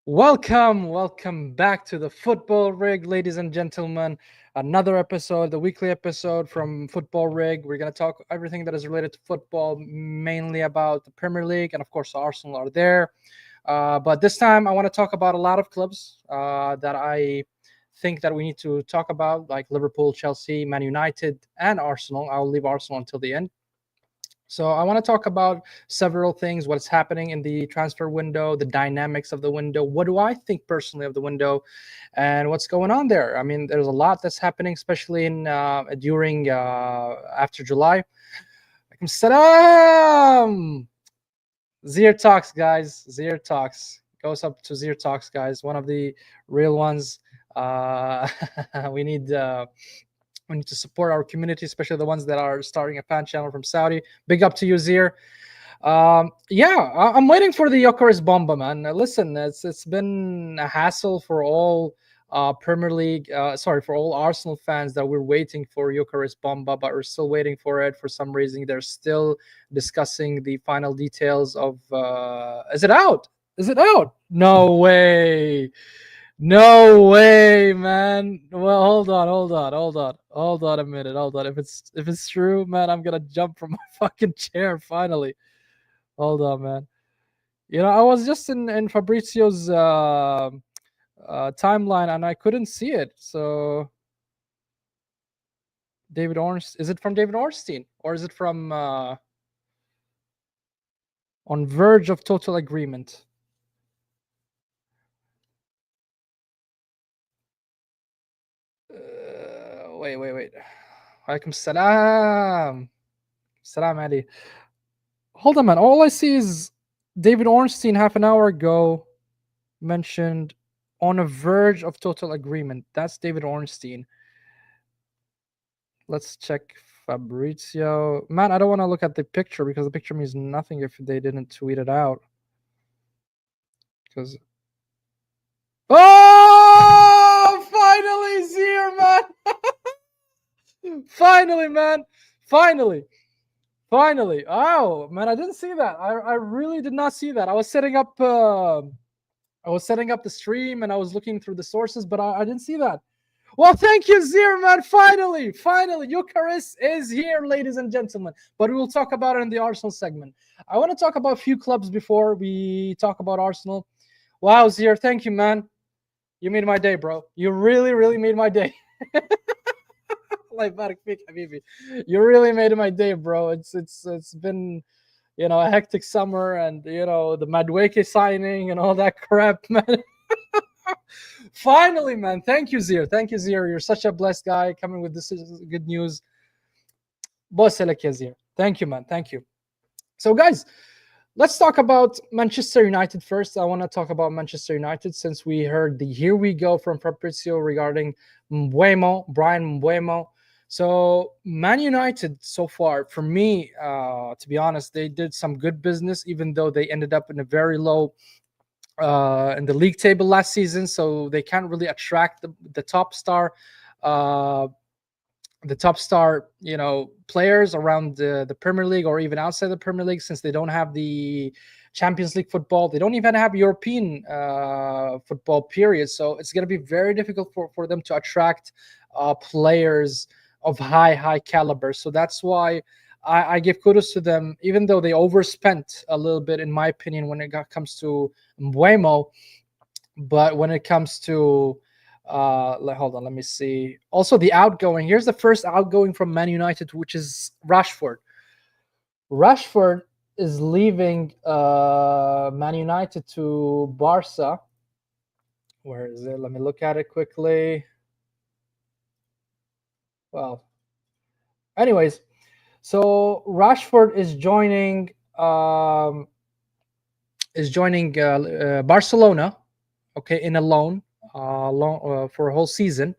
Welcome back to the Football Rig, ladies and gentlemen. Another episode, the weekly episode from Football Rig. We're going to talk everything that is related to football, mainly about the Premier League, and of course, Arsenal are there. But this time, I want to talk about a lot of clubs that I think that we need to talk about, like Liverpool, Chelsea, Man United, and Arsenal. I'll leave Arsenal until the end. So I want to talk about several things, what's happening in the transfer window, the dynamics of the window. What do I think personally of the window, and what's going on there? I mean, there's a lot that's happening, especially in during after July. Alaikum salam. Zir Talks, guys. Zir Talks goes up to Zir Talks, guys. One of the real ones. Uh, we need. We need to support our community, especially the ones that are starting a fan channel from Saudi. Big up to you, Zir. I'm waiting for the Jokeris Bomba, man. Listen, it's been a hassle for all Premier League, for all Arsenal fans that we're waiting for Jokeris Bomba, but we're still waiting for it. For some reason, they're still discussing the final details of. Is it out? Is it out? No way. No way, man. Well, hold on a minute. Hold on. If it's true, man, I'm gonna jump from my fucking chair finally. Hold on, man. I was just in Fabrizio's timeline and I couldn't see it. So David Ornstein, is it from David Ornstein or is it from on verge of total agreement? Wait. Alaikum salam. Salam Ali. Hold on, man. All I see is David Ornstein half an hour ago mentioned on a verge of total agreement. That's David Ornstein. Let's check Fabrizio. Man, I don't want to look at the picture because the picture means nothing if they didn't tweet it out. Because finally, Zir, man. Finally, man. Finally. Oh, man, I didn't see that. I really did not see that. I was setting up the stream and I was looking through the sources, but I didn't see that. Well, thank you, Zir, man. Finally, Jokeris is here, ladies and gentlemen. But we will talk about it in the Arsenal segment. I want to talk about a few clubs before we talk about Arsenal. Wow, Zir, thank you, man. You made my day, bro. You really made my day. You really made my day, bro. It's been a hectic summer and the Madueke signing and all that crap, man. Finally, man. Thank you, Zir. You're such a blessed guy coming with this good news. Boss Zir. Thank you, man. Thank you. So, guys, let's talk about Manchester United first. I want to talk about Manchester United since we heard the "Here we go" from Fabrizio regarding Brian Mbeumo. So Man United so far, for me, to be honest, they did some good business, even though they ended up in a very low in the league table last season. So they can't really attract the top star. Players around the Premier League or even outside the Premier League, since they don't have the Champions League football. They don't even have European football, period. So it's going to be very difficult for them to attract players of high caliber. So that's why I give kudos to them, even though they overspent a little bit, in my opinion, when it comes to Mbeumo. But when it comes to hold on, let me see. Also, the outgoing. Here's the first outgoing from Man United, which is Rashford. Rashford is leaving Man United to Barca. Where is it? Let me look at it quickly. Well, anyways, so Rashford is joining Barcelona, okay, in a loan for a whole season,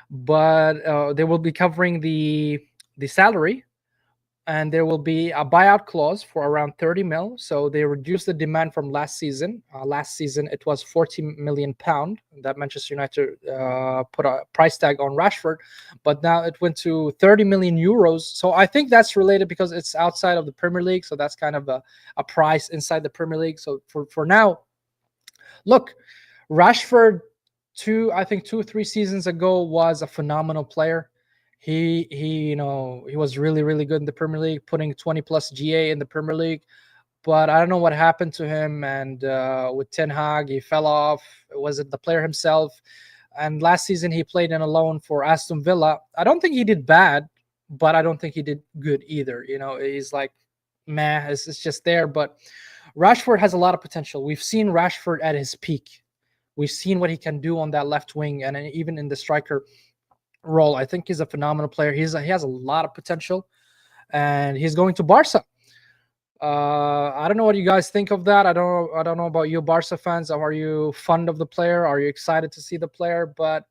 but they will be covering the salary, and there will be a buyout clause for around 30 mil. So they reduced the demand from last season. Last season it was 40 million pound that Manchester United put a price tag on Rashford, but now it went to 30 million euros. So I think that's related because it's outside of the Premier League. So that's kind of a price inside the Premier League. So for now, Look, Rashford, I think 2 or 3 seasons ago was a phenomenal player. He was really really good in the Premier League, putting 20 plus GA in the Premier League. But I don't know what happened to him. And with Ten Hag, he fell off. Was it the player himself? And last season he played in a loan for Aston Villa. I don't think he did bad, but I don't think he did good either. He's like, meh, it's just there. But Rashford has a lot of potential. We've seen Rashford at his peak. We've seen what he can do on that left wing and even in the striker role. I think he's a phenomenal player. He has a lot of potential, and he's going to Barca. I don't know what you guys think of that. I don't know about you, Barca fans. Are you fond of the player? Are you excited to see the player? But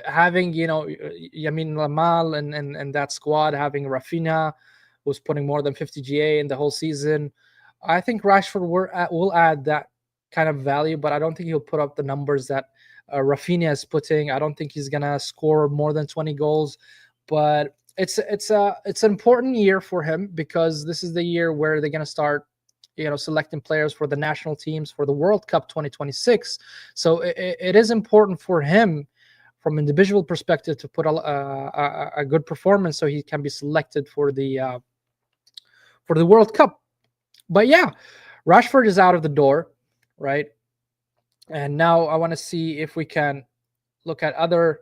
having Yamin Lamal and that squad, having Rafinha, who's putting more than 50 GA in the whole season, I think Rashford will add that kind of value. But I don't think he'll put up the numbers that Rafinha is putting. I don't think he's gonna score more than 20 goals. But it's an important year for him, because this is the year where they're gonna start selecting players for the national teams for the World Cup 2026. So it is important for him from individual perspective to put a good performance so he can be selected for the World Cup. But yeah, Rashford is out of the door, right? And now I want to see if we can look at other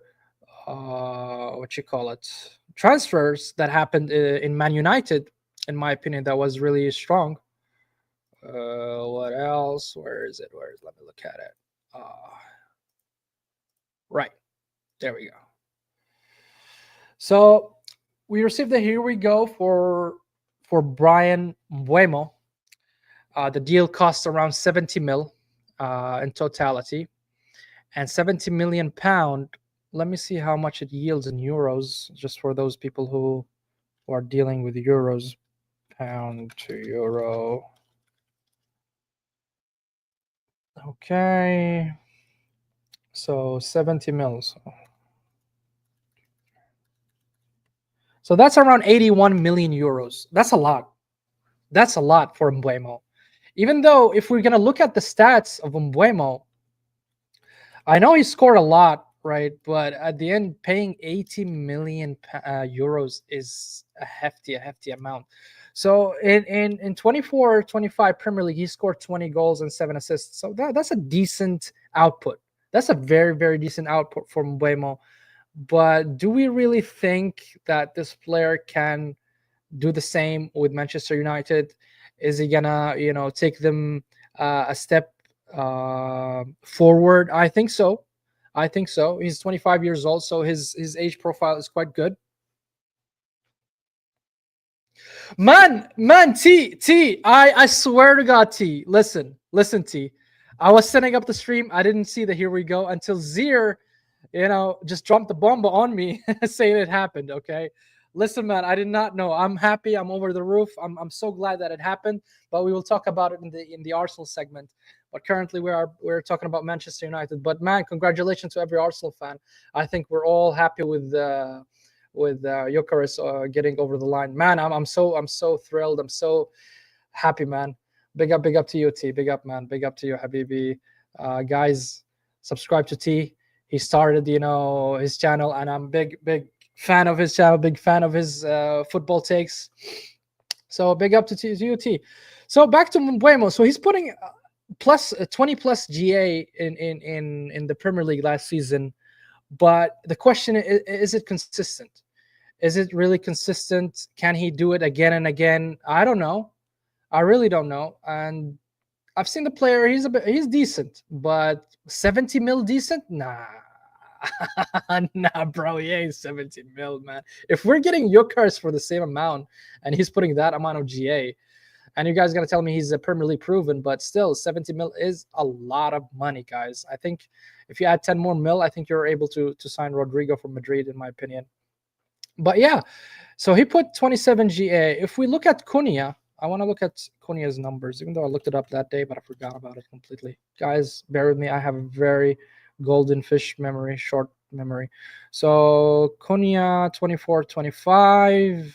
what you call it, transfers that happened in Man United. In my opinion, that was really strong. What else? Where is it? Let me look at it. Right. There we go. So we received the here we go for Brian Mbuemo. The deal costs around 70 mil in totality, and 70 million pound. Let me see how much it yields in euros, just for those people who are dealing with euros. Pound to euro. Okay. So 70 mils. So that's around 81 million euros. That's a lot. That's a lot for Mbuemo. Even though if we're going to look at the stats of Mbuemo, I know he scored a lot, right? But at the end, paying 80 million euros is a hefty amount. So in 24-25 Premier League, he scored 20 goals and 7 assists. So that's a decent output. That's a very, very decent output for Mbuemo. But do we really think that this player can do the same with Manchester United? Is he gonna, take them a step forward? I think so. I think so. He's 25 years old, so his age profile is quite good. Man, I swear to God, listen, T. I was setting up the stream. I didn't see the here we go until Zier, just dropped the bomb on me saying it happened. Okay. Listen, man, I did not know. I'm happy. I'm over the roof. I'm so glad that it happened. But we will talk about it in the Arsenal segment. But currently we're talking about Manchester United. But man, congratulations to every Arsenal fan. I think we're all happy with Gyökeres getting over the line. Man, I'm so thrilled. I'm so happy, man. Big up to you, T. Big up, man. Big up to you, Habibi. Guys, subscribe to T. He started, his channel, and I'm big fan of his channel. Big fan of his football takes. So big up to you, T. So back to Mbuemo. So he's putting plus 20 plus GA in the Premier League last season. But the question is it consistent? Is it really consistent? Can he do it again and again? I don't know. I really don't know. And I've seen the player. He's decent, but 70 mil decent? Nah. Nah, bro, he ain't 70 mil, man. If we're getting Gyökeres for the same amount and he's putting that amount of GA, and you guys are going to tell me he's a Premier League proven, but still 70 mil is a lot of money, guys. I think if you add 10 more mil, I think you're able to sign Rodrigo from Madrid, in my opinion. But yeah, so he put 27 GA. If we look at Cunha, I want to look at Cunha's numbers, even though I looked it up that day, but I forgot about it completely. Guys, bear with me. I have a very golden fish memory, short memory. So Cunha, 24-25.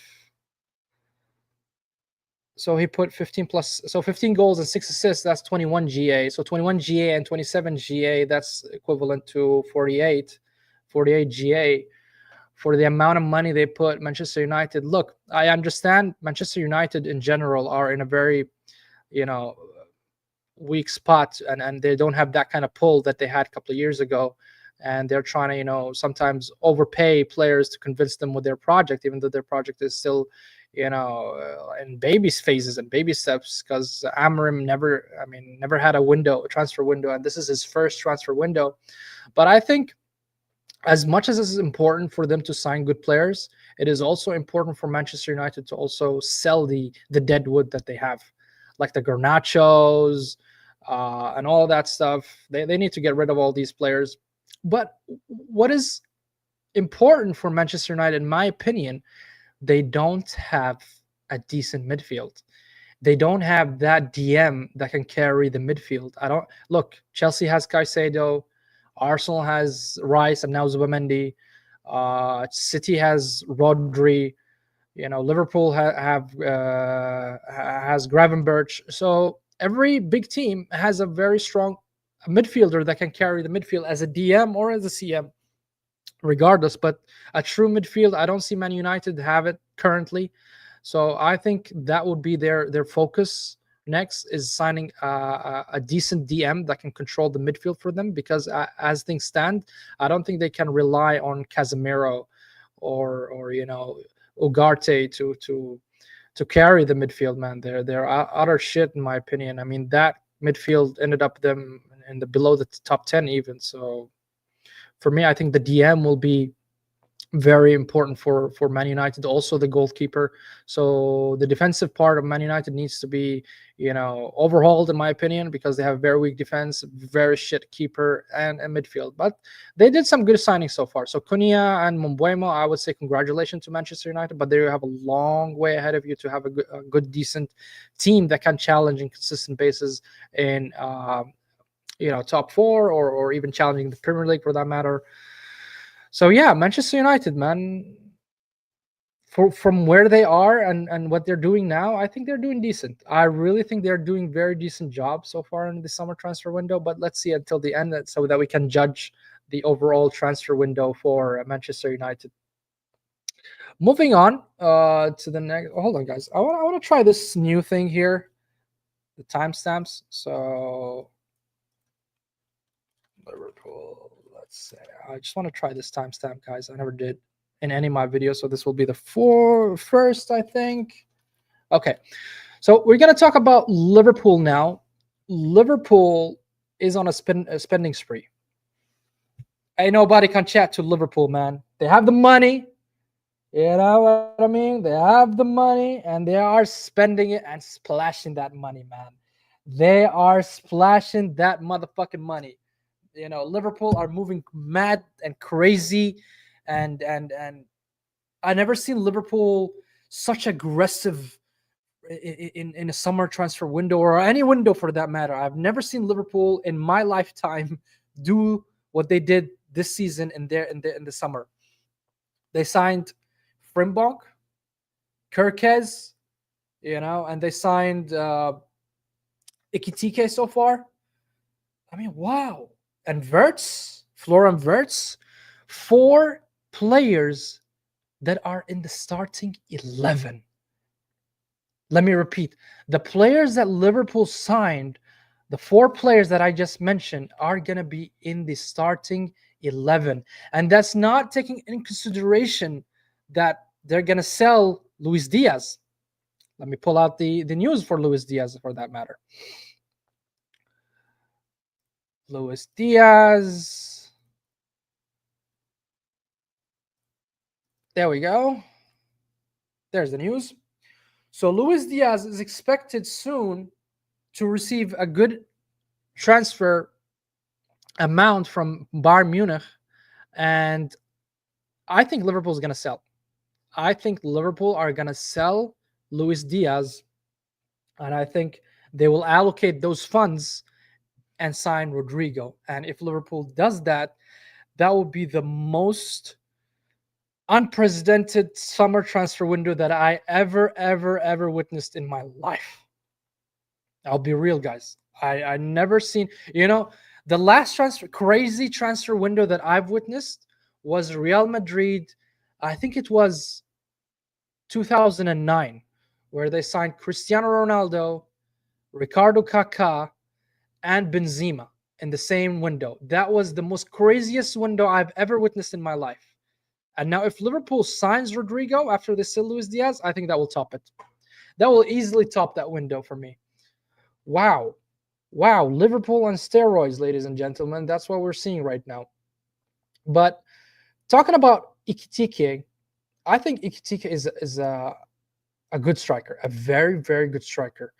So he put 15 plus, so 15 goals and 6 assists. That's 21 GA. So 21 GA and 27 GA. That's equivalent to 48 GA for the amount of money they put Manchester United. Look, I understand Manchester United in general are in a very, you know, weak spot, and they don't have that kind of pull that they had a couple of years ago. And they're trying to, sometimes overpay players to convince them with their project, even though their project is still, in baby phases and baby steps. Because Amarim never had a transfer window, and this is his first transfer window. But I think as much as it's important for them to sign good players, it is also important for Manchester United to also sell the dead wood that they have, like the Garnachos, and all that stuff. They need to get rid of all these players. But what is important for Manchester United, in my opinion, they don't have a decent midfield. They don't have that DM that can carry the midfield. I don't look. Chelsea has Caicedo, Arsenal has Rice, and now Zubamendi. City has Rodri. Liverpool has Gravenberch. So every big team has a very strong midfielder that can carry the midfield as a DM or as a CM, regardless. But a true midfield, I don't see Man United have it currently. So I think that would be their focus next, is signing a decent DM that can control the midfield for them. Because as things stand, I don't think they can rely on Casemiro or Ugarte to carry the midfield. Man, they're utter shit in my opinion. I mean, that midfield ended up them in the below the top 10 even. So for me, I think the DM will be very important for Man United. Also the goalkeeper. So the defensive part of Man United needs to be overhauled, in my opinion, because they have very weak defense, very shit keeper, and a midfield. But they did some good signings so far. So Cunha and Mbeumo, I would say congratulations to Manchester United, but they have a long way ahead of you to have a good decent team that can challenge in consistent basis in top four, or even challenging the Premier League for that matter. So yeah, Manchester United, man, from where they are and what they're doing now, I think they're doing decent. I really think they're doing very decent job so far in the summer transfer window. But let's see until the end, so that we can judge the overall transfer window for Manchester United. Moving on to the next. Hold on, guys. I want to try this new thing here, the timestamps. So Liverpool. Let's say I just want to try this timestamp, guys. I never did in any of my videos, so this will be the first, I think. Okay, so we're gonna talk about Liverpool now. Liverpool is on a spending spree. Ain't nobody can chat to Liverpool, man. They have the money. You know what I mean? They have the money and they are spending it and splashing that money, man. They are splashing that motherfucking money. Liverpool are moving mad and crazy, and I never seen Liverpool such aggressive in a summer transfer window, or any window for that matter. I've never seen Liverpool in my lifetime do what they did this season in the summer. They signed Frimpong, Kirkez, and they signed Ikitike so far. I mean, wow. And Florian Wirtz, 4 players that are in the starting 11. Let me repeat. The players that Liverpool signed, the 4 players that I just mentioned, are going to be in the starting 11. And that's not taking in consideration that they're going to sell Luis Diaz. Let me pull out the news for Luis Diaz, for that matter. Luis Diaz. There we go. There's the news. So Luis Diaz is expected soon to receive a good transfer amount from Bayern Munich. And I think Liverpool is going to sell. I think Liverpool are going to sell Luis Diaz. And I think they will allocate those funds and sign Rodrigo. And if Liverpool does that, that would be the most unprecedented summer transfer window that I ever witnessed in my life. I'll be real, guys. I never seen, the last crazy transfer window that I've witnessed was Real Madrid. I think it was 2009, where they signed Cristiano Ronaldo, Ricardo Kaká, and Benzema in the same window. That was the most craziest window I've ever witnessed in my life. And now, if Liverpool signs Rodrigo after they sell Luis Diaz, I think that will top it. That will easily top that window for me. Wow. Wow. Liverpool on steroids, ladies and gentlemen. That's what we're seeing right now. But talking about Ikitike, I think Ikitike is a good striker, a very good striker.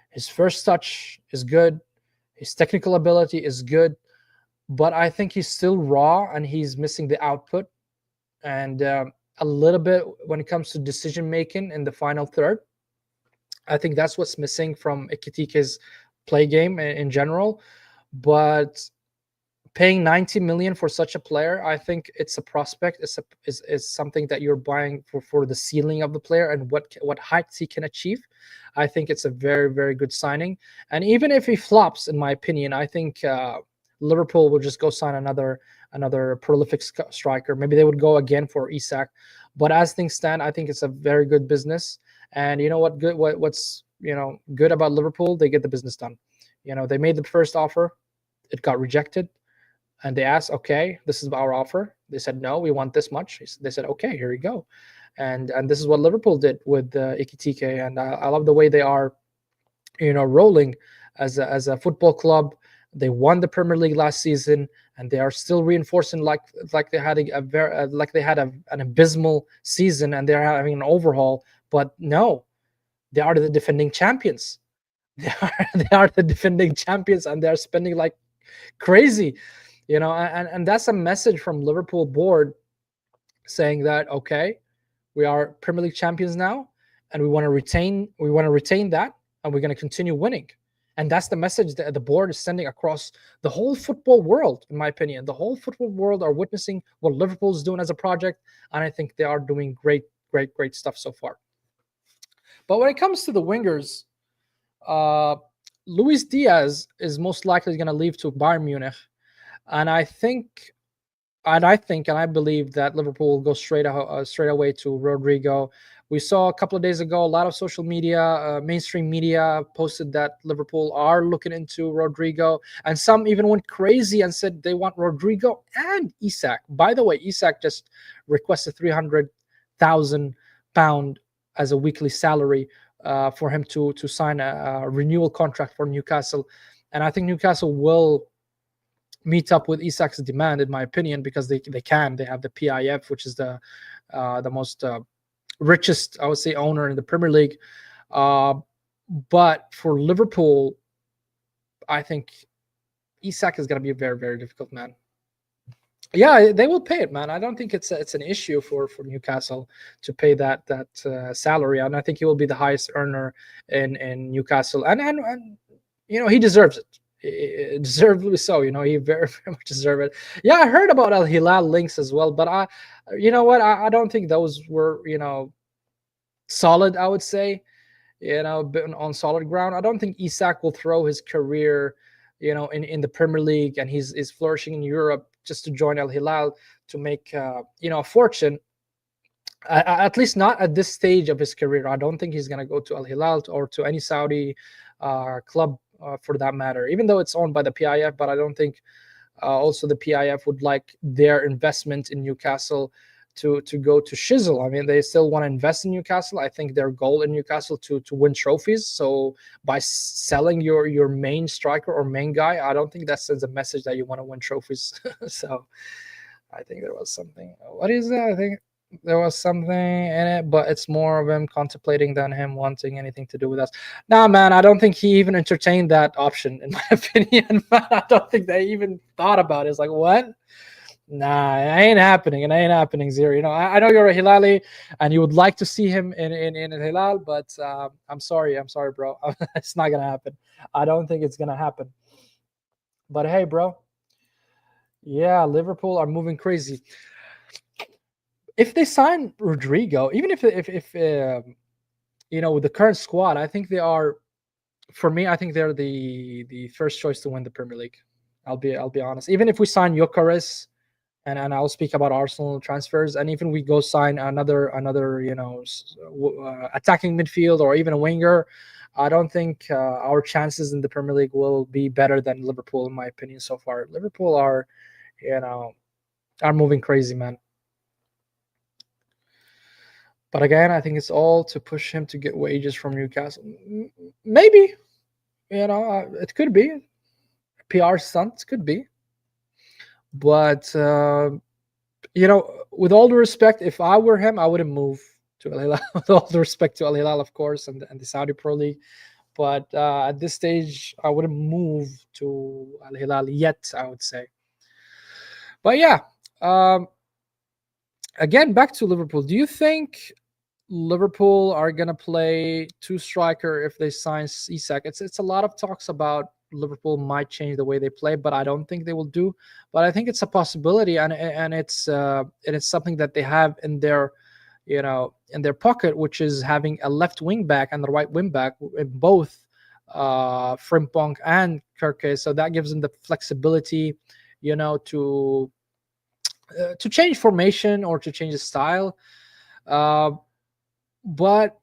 His first touch is good. His technical ability is good. But I think he's still raw and he's missing the output. And a little bit when it comes to decision making in the final third. I think that's what's missing from Ikitike's play game in general. But paying 90 million for such a player, I think it's a prospect. Is something that you're buying for the ceiling of the player and what heights he can achieve. I think it's a very good signing. And even if he flops, in my opinion, I think Liverpool will just go sign another prolific striker. Maybe they would go again for Isak. But as things stand, I think it's a very good business. And you know what's good about Liverpool? They get the business done. They made the first offer, it got rejected, and they asked, okay, this is our offer. They said, no, we want this much. They said, okay, here you go. And this is what Liverpool did with Ikitike. And I love the way they are, rolling as a football club. They won the Premier League last season, and they are still reinforcing like they had an abysmal season, and they're having an overhaul. But no, they are the defending champions. They are the defending champions, and they're spending like crazy, and that's a message from Liverpool board saying that, okay, we are Premier League champions now, and we want to retain that, and we're going to continue winning. And that's the message that the board is sending across the whole football world. In my opinion, the whole football world are witnessing what Liverpool is doing as a project, and I think they are doing great stuff so far. But when it comes to the wingers, Luis Diaz is most likely going to leave to Bayern Munich, and I believe that Liverpool will go straight away to Rodrigo. We saw a couple of days ago a lot of social media, mainstream media posted that Liverpool are looking into Rodrigo, and some even went crazy and said they want Rodrigo and Isak. By the way, Isak just requested £300,000 as a weekly salary for him to sign a renewal contract for Newcastle, and I think Newcastle will meet up with Isak's demand, in my opinion, because they have the PIF, which is the most richest, I would say, owner in the Premier League. But for Liverpool, I think Isak is going to be a very difficult man. Yeah, they will pay it, man. I don't think it's an issue for Newcastle to pay that salary, and I think he will be the highest earner in Newcastle, and he deserves it. Deservedly so. He very much deserves it. Yeah, I heard about Al Hilal links as well, but I don't think those were solid. I would say on solid ground. I don't think Isak will throw his career in the Premier League, and he's flourishing in Europe just to join Al Hilal to make a fortune. At least not at this stage of his career. I don't think he's going to go to Al Hilal or to any Saudi club for that matter, even though it's owned by the PIF. But I don't think also the PIF would like their investment in Newcastle to go to shizzle. I mean, they still want to invest in Newcastle. I think their goal in Newcastle to win trophies. So by selling your main striker or main guy, I don't think that sends a message that you want to win trophies. So I think there was something. What is that? I think there was something in it, but it's more of him contemplating than him wanting anything to do with us. Nah, man, I don't think he even entertained that option, in my opinion. I don't think they even thought about it. It's like, what? Nah, it ain't happening. It ain't happening, Zero. I know you're a Hilali and you would like to see him in Hilal, but I'm sorry, bro. It's not gonna happen. I don't think it's gonna happen. But hey, bro. Yeah, Liverpool are moving crazy. if they sign Rodrigo, even if with the current squad, I think they are. For me, I think they're the first choice to win the Premier League. I'll be honest. Even if we sign Jokeres, and I'll speak about Arsenal transfers, and even we go sign another attacking midfield or even a winger, I don't think our chances in the Premier League will be better than Liverpool, in my opinion. So far, Liverpool you know are moving crazy, man. But again, I think it's all to push him to get wages from Newcastle. Maybe, it could be PR stunts, could be. But with all the respect, if I were him, I wouldn't move to Al Hilal. With all the respect to Al Hilal, of course, and the Saudi Pro League. But at this stage, I wouldn't move to Al Hilal yet, I would say. But yeah, um, again, back to Liverpool. Do you think Liverpool are gonna play two striker if they sign Isak? It's a lot of talks about Liverpool might change the way they play, but I don't think they will do. But I think it's a possibility, and it's something that they have in their pocket, which is having a left wing back and the right wing back in both Frimpong and Kirke. So that gives them the flexibility, you know, to change formation or to change the style. Uh, but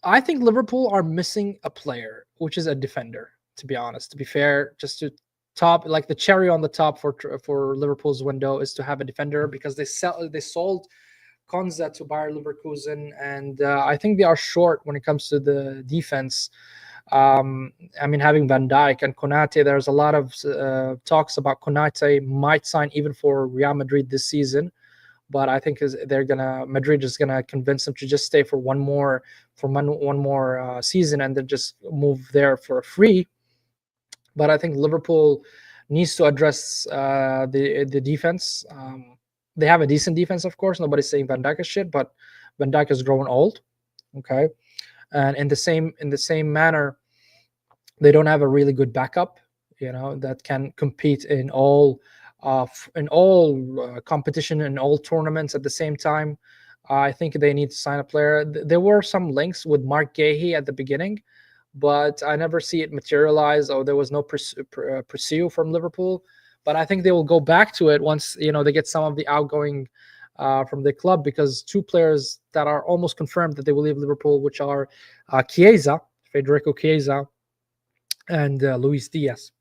I think Liverpool are missing a player, which is a defender. To be honest, to be fair, just to top like the cherry on the top for Liverpool's window is to have a defender because they sold Konza to Bayer Leverkusen, and I think they are short when it comes to the defense. I mean, having Van Dijk and Konate, there's a lot of talks about Konate might sign even for Real Madrid this season, but I think Madrid is gonna convince him to just stay for one more season and then just move there for free. But I think Liverpool needs to address the defense. They have a decent defense, of course. Nobody's saying Van Dijk is shit, but Van Dijk is growing old. Okay, and in the same manner, they don't have a really good backup. That can compete in all competition in all tournaments at the same time. I think they need to sign a player. There were some links with Mark Gahey at the beginning, but I never see it materialize. Or there was no pursue from Liverpool. But I think they will go back to it once they get some of the outgoing from the club, because two players that are almost confirmed that they will leave Liverpool, which are Chiesa, Federico Chiesa, and Luis Diaz.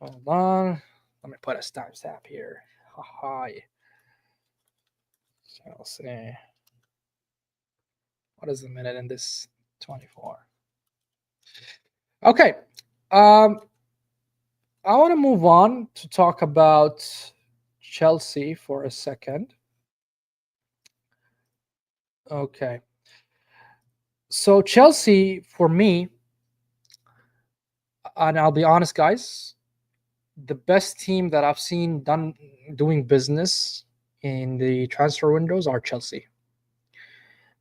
Hold on, let me put a timestamp here. Hi. So I'll say, what is the minute in this 24? Okay. I want to move on to talk about Chelsea for a second. Okay. So Chelsea, for me, and I'll be honest, guys, the best team that I've seen doing business in the transfer windows are Chelsea.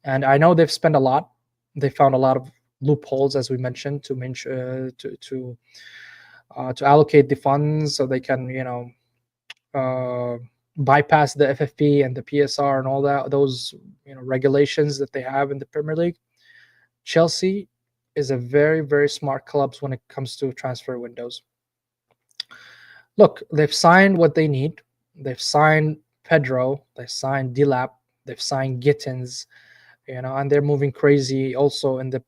And I know they've spent a lot. They found a lot of loopholes, as we mentioned, to allocate the funds so they can, bypass the FFP and the PSR and all those regulations that they have in the Premier League. Chelsea is a very, very smart club when it comes to transfer windows. Look, they've signed what they need. They've signed Pedro. They've signed Dilap. They've signed Gittins. And they're moving crazy also in the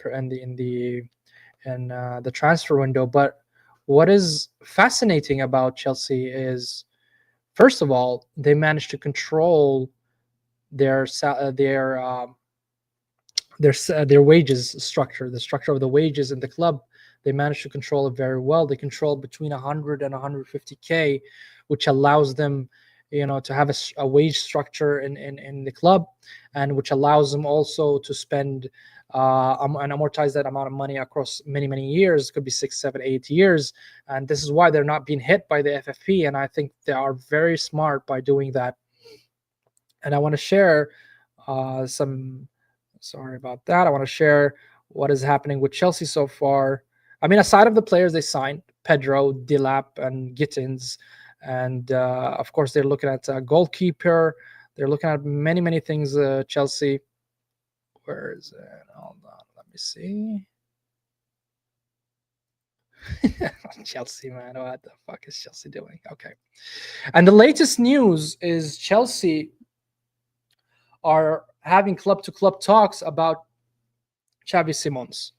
transfer window. But what is fascinating about Chelsea is, first of all, they managed to control their wages structure, the structure of the wages in the club. They managed to control it very well. They control between 100 and 150k, which allows them, to have a wage structure in the club, and which allows them also to spend and amortize that amount of money across many years. It could be 6, 7, 8 years, and this is why they're not being hit by the FFP. And I think they are very smart by doing that. And I want to share some. Sorry about that. I want to share what is happening with Chelsea so far. I mean, aside of the players they signed, Pedro, Dilap, and Gittins, and of course they're looking at a goalkeeper. They're looking at many things. Chelsea, where is it? Hold on, let me see. Chelsea, man, what the fuck is Chelsea doing? Okay, and the latest news is Chelsea are having club to club talks about Xavi Simons,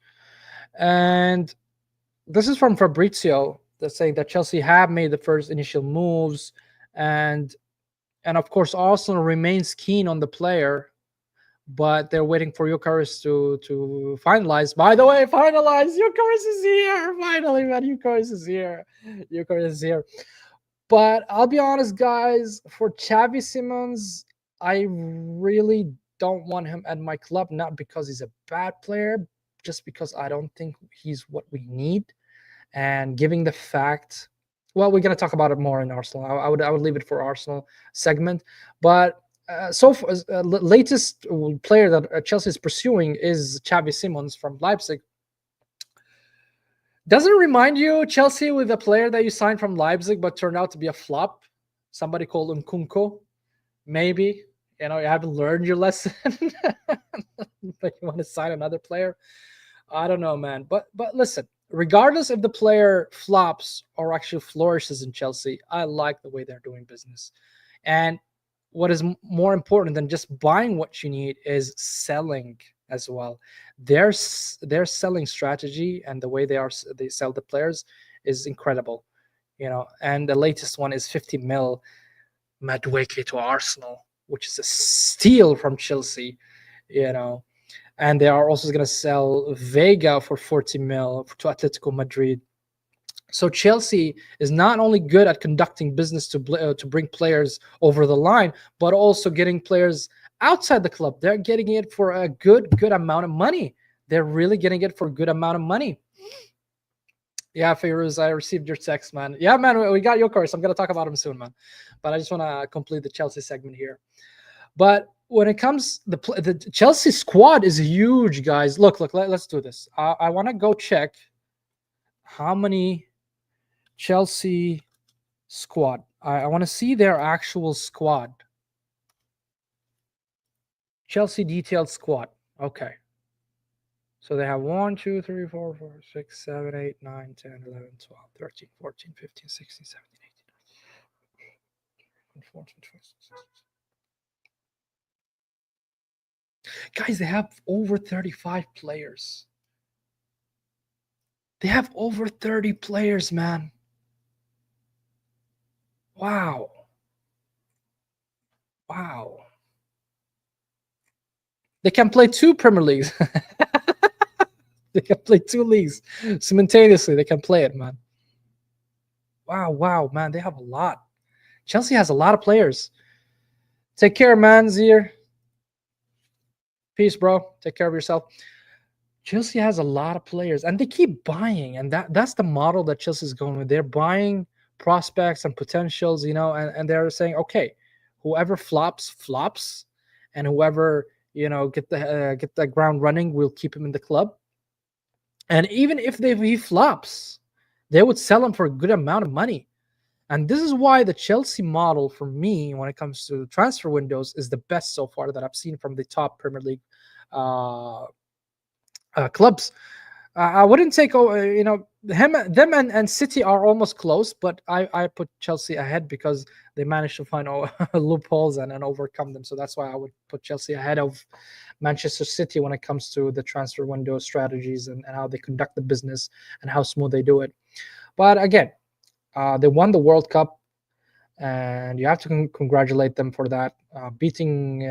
and this is from Fabrizio. That's saying that Chelsea have made the first initial moves, and of course Arsenal remains keen on the player, but they're waiting for Eucharist to finalize. By the way, finalize. Eucharist is here. Finally, man. Eucharist is here. Eucharist is here. But I'll be honest, guys, for Xavi Simons, I really don't want him at my club, not because he's a bad player, just because I don't think he's what we need. And giving the fact, well, we're gonna talk about it more in Arsenal. I would leave it for Arsenal segment, but latest player that Chelsea is pursuing is Xavi Simons from Leipzig. Doesn't it remind you, Chelsea, with a player that you signed from Leipzig but turned out to be a flop? Somebody called Nkunku. Maybe, you haven't learned your lesson, but you want to sign another player. I don't know, man. But listen, regardless if the player flops or actually flourishes in Chelsea, I like the way they're doing business. And what is more important than just buying what you need is selling as well. Their selling strategy and the way they sell the players is incredible. And the latest one is 50 mil Madueke to Arsenal, which is a steal from Chelsea. And they are also going to sell Vega for 40 mil to Atletico Madrid. So Chelsea is not only good at conducting business to bring players over the line, but also getting players outside the club. They're getting it for a good amount of money. They're really getting it for a good amount of money. Yeah, Fairuz, I received your text, man. Yeah, man, we got your course. I'm going to talk about him soon, man. But I just want to complete the Chelsea segment here. But when it comes, the Chelsea squad is huge, guys. Look, let's do this. I want to go check how many Chelsea squad. I want to see their actual squad. Chelsea detailed squad. Okay. So they have 1, 2, 3, 4, 5, 6, 7, 8, 9, 10, 11, 12, 13, 14, 15, 16, 17, 18, 14, 26. Guys, they have over 35 players. They have over 30 players, man. Wow. They can play 2 Premier Leagues. They can play 2 leagues simultaneously. They can play it, man. Wow, man. They have a lot. Chelsea has a lot of players. Take care, man, Zier. Peace, bro. Take care of yourself. Chelsea has a lot of players, and they keep buying, and that's the model that Chelsea is going with. They're buying prospects and potentials, and they're saying, okay, whoever flops, and whoever get the ground running, we'll keep him in the club. And even if he flops, they would sell him for a good amount of money. And this is why the Chelsea model, for me, when it comes to transfer windows, is the best so far that I've seen from the top Premier League clubs. I wouldn't take them and City are almost close, but I put Chelsea ahead because they managed to find loopholes and overcome them. So that's why I would put Chelsea ahead of Manchester City when it comes to the transfer window strategies and how they conduct the business and how smooth they do it. But again, they won the World Cup, and you have to congratulate them for that, beating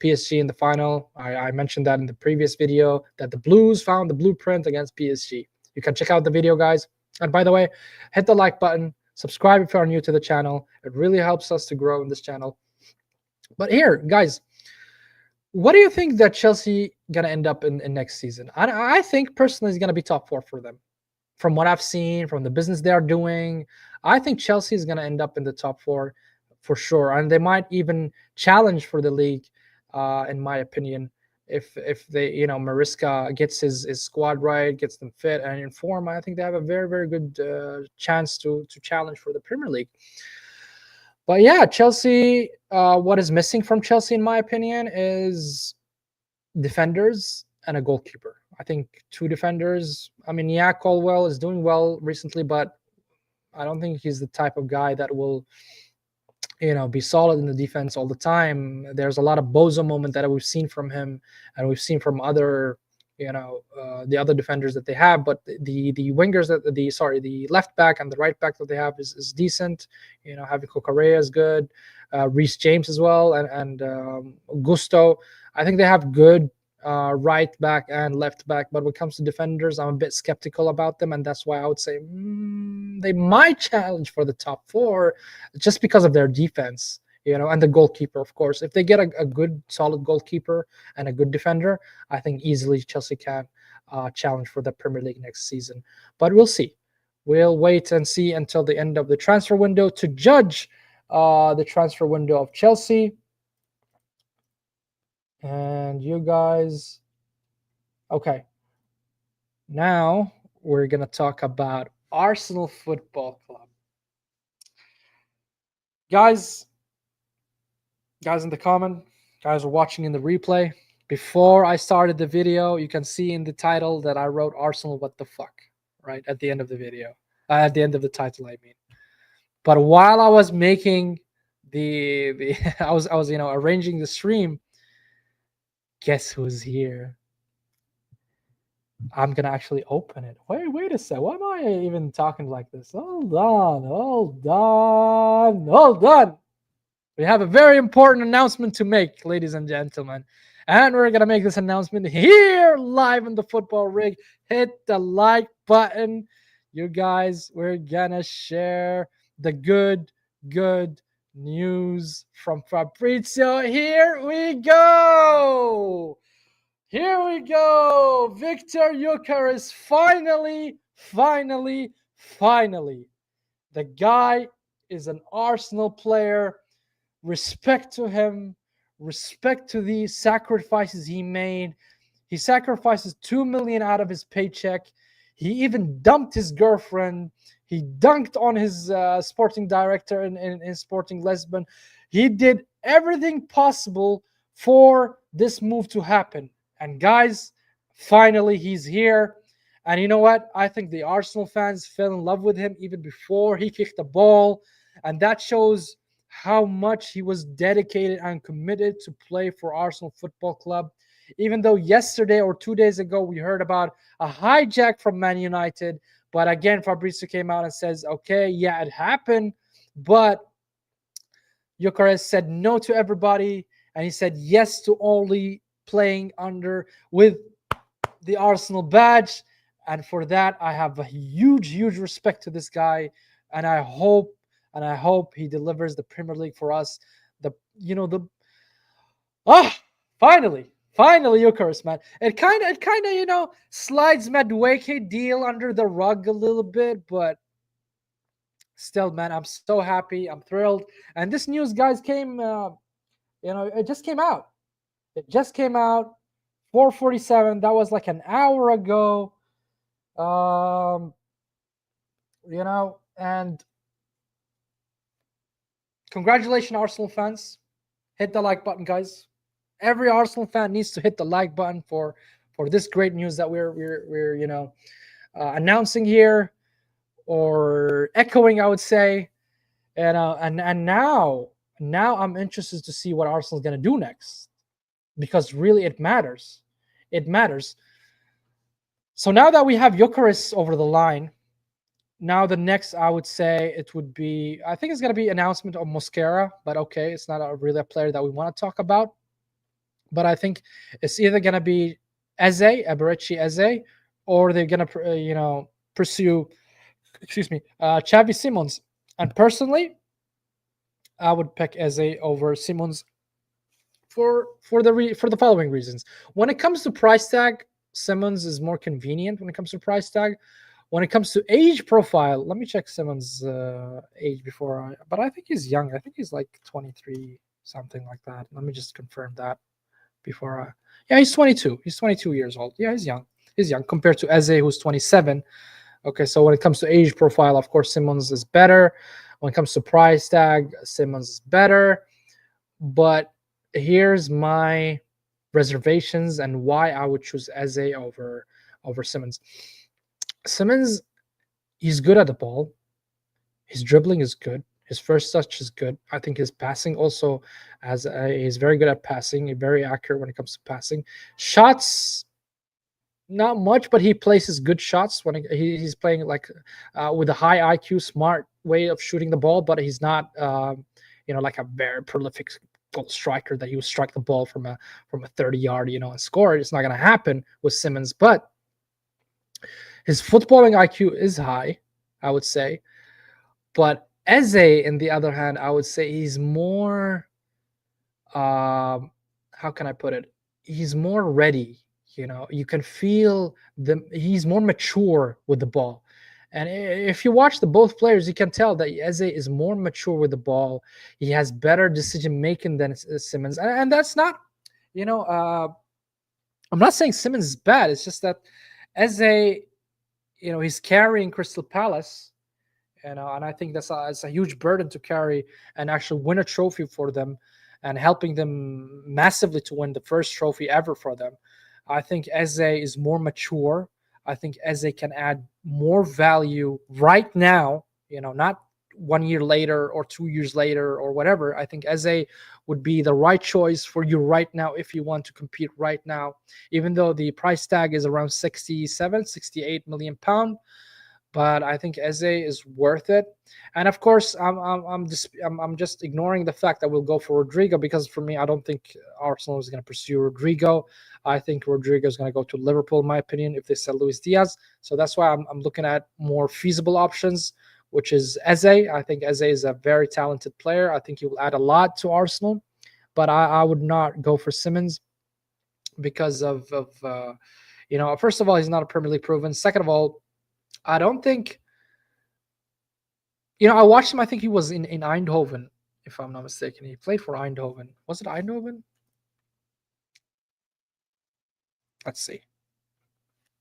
PSG in the final. I mentioned that in the previous video, that the Blues found the blueprint against PSG. You can check out the video, guys. And by the way, hit the like button, subscribe if you are new to the channel. It really helps us to grow in this channel. But here, guys, what do you think that Chelsea gonna end up in next season? I think personally it's gonna be top 4 for them. From what I've seen, from the business they are doing, I think Chelsea is gonna end up in the top 4 for sure, and they might even challenge for the league. In my opinion, if they, Mariska gets his squad right, gets them fit and in form, I think they have a very good chance to challenge for the Premier League. But yeah, Chelsea. What is missing from Chelsea, in my opinion, is defenders and a goalkeeper. I think two defenders. I mean, yeah, Colwell is doing well recently, but I don't think he's the type of guy that will, be solid in the defense all the time. There's a lot of bozo moment that we've seen from him, and we've seen from other, the other defenders that they have. But the wingers that the left back and the right back that they have is decent. Having Correa is good, Reece James as well, and Gusto. I think they have good right back and left back. But when it comes to defenders, I'm a bit skeptical about them, and that's why I would say they might challenge for the top four just because of their defense, and the goalkeeper, of course. If they get a good, solid goalkeeper and a good defender, I think easily Chelsea can challenge for the Premier League next season. But we'll see. We'll wait and see until the end of the transfer window to judge the transfer window of Chelsea. And you guys, okay. Now we're going to talk about Arsenal Football Club. Guys in the comment, guys are watching in the replay. Before I started the video, you can see in the title that I wrote Arsenal what the fuck, right? At the end of the video. At the end of the title, I mean. But while I was making the I was arranging the stream, guess who's here? I'm gonna actually open it. Wait a sec. Why am I even talking like this? Hold on. We have a very important announcement to make, ladies and gentlemen. And we're gonna make this announcement here live in the Football Rig. Hit the like button. You guys, we're gonna share the good news from Fabrizio. Here we go. Victor Gyökeres finally. The guy is an Arsenal player. Respect to him. Respect to the sacrifices he made. He sacrifices 2 million out of his paycheck. He even dumped his girlfriend. He dunked on his sporting director in Sporting Lisbon. He did everything possible for this move to happen. And guys, finally he's here. And you know what? I think the Arsenal fans fell in love with him even before he kicked the ball. And that shows how much he was dedicated and committed to play for Arsenal Football Club. Even though yesterday or 2 days ago we heard about a hijack from Man United. But again, Fabrizio came out and says, okay, yeah, it happened. But Gyökeres said no to everybody. And he said yes to only playing with the Arsenal badge. And for that, I have a huge respect to this guy. And I hope he delivers the Premier League for us. Finally, Gyökeres, man. It kind of, slides Madueke deal under the rug a little bit, but still, man, I'm so happy. I'm thrilled. And this news, guys, came, it just came out. It just came out, 4:47. That was like an hour ago. And congratulations, Arsenal fans. Hit the like button, guys. Every Arsenal fan needs to hit the like button for this great news that we're announcing here, or echoing, I would say. And now I'm interested to see what Arsenal's going to do next, because really it matters. It matters. So now that we have Gyökeres over the line, now the next, I would say, it would be, I think it's going to be announcement of Mosquera, but okay, it's not really a player that we want to talk about. But I think it's either going to be Eberechi Eze, or they're going to, pursue, Xavi Simons. And personally, I would pick Eze over Simons for the following reasons. When it comes to price tag, Simons is more convenient when it comes to price tag. When it comes to age profile, let me check Simons' age but I think he's young. I think he's like 23, something like that. Let me just confirm that before yeah, he's 22. He's 22 years old. Yeah, he's young. He's young compared to Eze, who's 27. Okay, so when it comes to age profile, of course, Simmons is better. When it comes to price tag, Simmons is better. But here's my reservations and why I would choose Eze over Simmons. Simmons, he's good at the ball. His dribbling is good. His first touch is good. I think his passing also, he's very good at passing. Very accurate when it comes to passing. Shots, not much, but he places good shots when he's playing like with a high IQ, smart way of shooting the ball. But he's not, like a very prolific goal striker that he would strike the ball from a 30 yard, and score. It's not going to happen with Simmons, but his footballing IQ is high, I would say. But Eze, in the other hand, I would say he's more, how can I put it? He's more ready. You can feel he's more mature with the ball. And if you watch the both players, you can tell that Eze is more mature with the ball. He has better decision making than Simmons, and that's not, you know, uh, I'm not saying Simmons is bad. It's just that Eze, he's carrying Crystal Palace, and I think it's a huge burden to carry and actually win a trophy for them, and helping them massively to win the first trophy ever for them. I think Eze is more mature. I think Eze can add more value right now, not 1 year later or 2 years later or whatever. I think Eze would be the right choice for you right now if you want to compete right now, even though the price tag is around 67, 68 million pound. But I think Eze is worth it. And of course, I'm just ignoring the fact that we'll go for Rodrigo, because for me, I don't think Arsenal is going to pursue Rodrigo. I think Rodrigo is going to go to Liverpool, in my opinion, if they sell Luis Diaz. So that's why I'm looking at more feasible options, which is Eze. I think Eze is a very talented player. I think he will add a lot to Arsenal, but I would not go for Simmons because first of all, he's not a Premier League proven. Second of all, I don't think, I watched him. I think he was in Eindhoven, if I'm not mistaken. He played for Eindhoven. Was it Eindhoven? Let's see.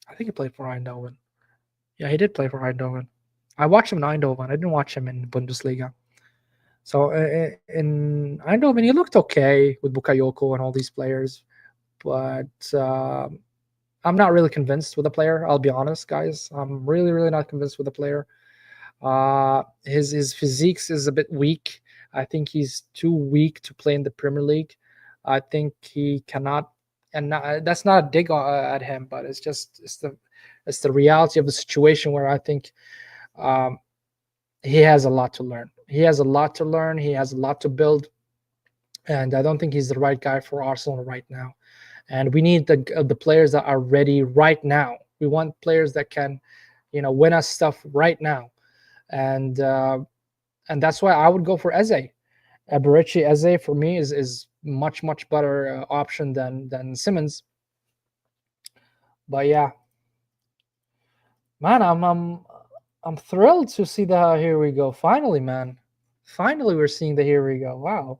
I think he played for Eindhoven. Yeah, he did play for Eindhoven. I watched him in Eindhoven. I didn't watch him in Bundesliga. So in Eindhoven, he looked okay with Bukayoko and all these players, but I'm not really convinced with the player. I'll be honest, guys. I'm really, really not convinced with the player. His physiques is a bit weak. I think he's too weak to play in the Premier League. I think he cannot, and that's not a dig at him, but it's the reality of the situation where I think um, he has a lot to learn. He has a lot to learn. He has a lot to build, and I don't think he's the right guy for Arsenal right now. And we need the players that are ready right now. We want players that can, win us stuff right now, and that's why I would go for Eze. Eberici Eze for me is much better option than Simmons. But yeah, man, I'm thrilled to see the Here We Go. Finally, man, finally we're seeing the Here We Go. Wow.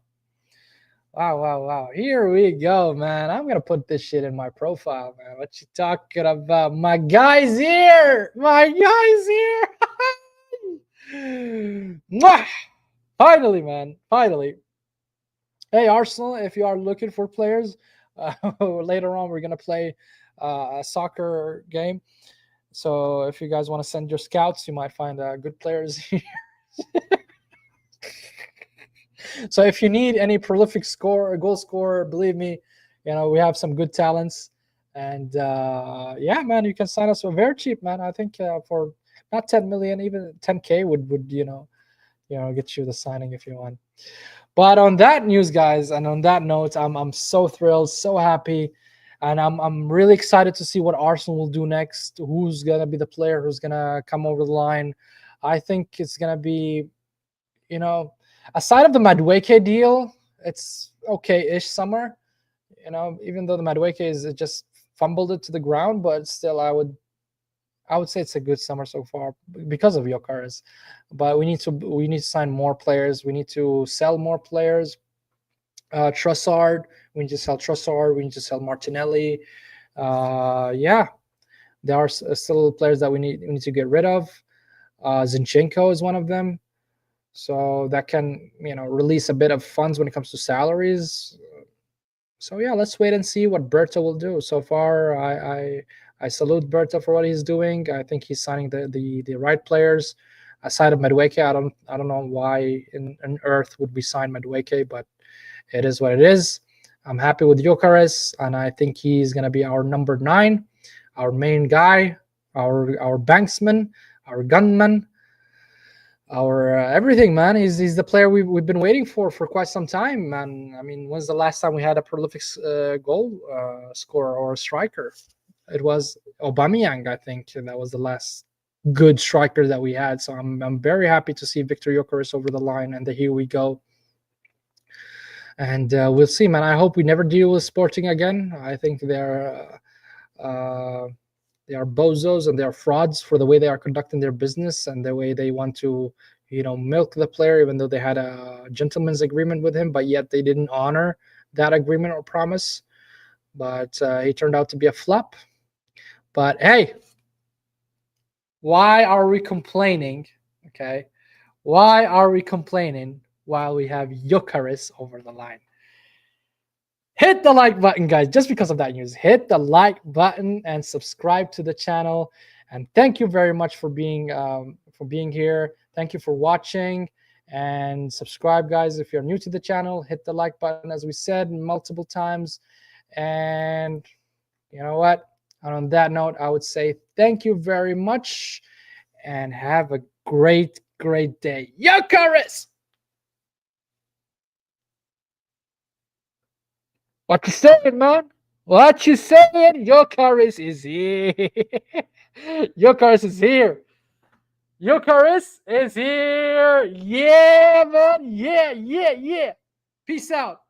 Wow. Here we go, man. I'm gonna put this shit in my profile, man. What you talking about? My guy's here. My guy's here. Mwah! Finally, man. Finally. Hey, Arsenal, if you are looking for players, later on we're gonna play a soccer game. So if you guys want to send your scouts, you might find good players here. So if you need any prolific goal scorer, believe me, we have some good talents. And yeah, man, you can sign us for very cheap, man. I think for not 10 million, even 10K would get you the signing if you want. But on that news, guys, and on that note, I'm so thrilled, so happy, and I'm really excited to see what Arsenal will do next. Who's gonna be the player who's gonna come over the line? I think it's gonna be, aside of the Madueke deal, it's okay-ish summer. Even though the Madueke is just fumbled it to the ground, but still, I would say it's a good summer so far because of Yokaris. But we need to sign more players. We need to sell more players. Trossard, we need to sell Trossard. We need to sell Martinelli. Yeah, There are still players that we need to get rid of. Zinchenko is one of them, so that can release a bit of funds when it comes to salaries. So yeah, let's wait and see what Berta will do. So far, I salute Berta for what he's doing. I think he's signing the right players. Aside of Madueke, I don't know why in earth would we sign Madueke, but it is what it is. I'm happy with Jokeres, and I think he's gonna be our number 9, our main guy, our banksman, our gunman, our everything, man. He's the player we've been waiting for quite some time, man. I mean, when's the last time we had a prolific goal scorer or striker? It was Aubameyang, I think. That was the last good striker that we had. So I'm very happy to see Victor Jokeres over the line, and here we go. And we'll see, man. I hope we never deal with Sporting again. I think they are bozos and they are frauds for the way they are conducting their business and the way they want to, milk the player, even though they had a gentleman's agreement with him, but yet they didn't honor that agreement or promise. But he turned out to be a flop. But hey, why are we complaining? Okay, why are we complaining while we have Jokeres over the line? Hit the like button, guys. Just because of that news, hit the like button and subscribe to the channel. And thank you very much for being here. Thank you for watching, and subscribe, guys. If you're new to the channel, hit the like button, as we said multiple times. And you know what? And on that note, I would say thank you very much and have a great day. Jokeres! What you saying, man? What you saying? Jokeres is here. Jokeres is here. Jokeres is here. Yeah, man. Yeah. Peace out.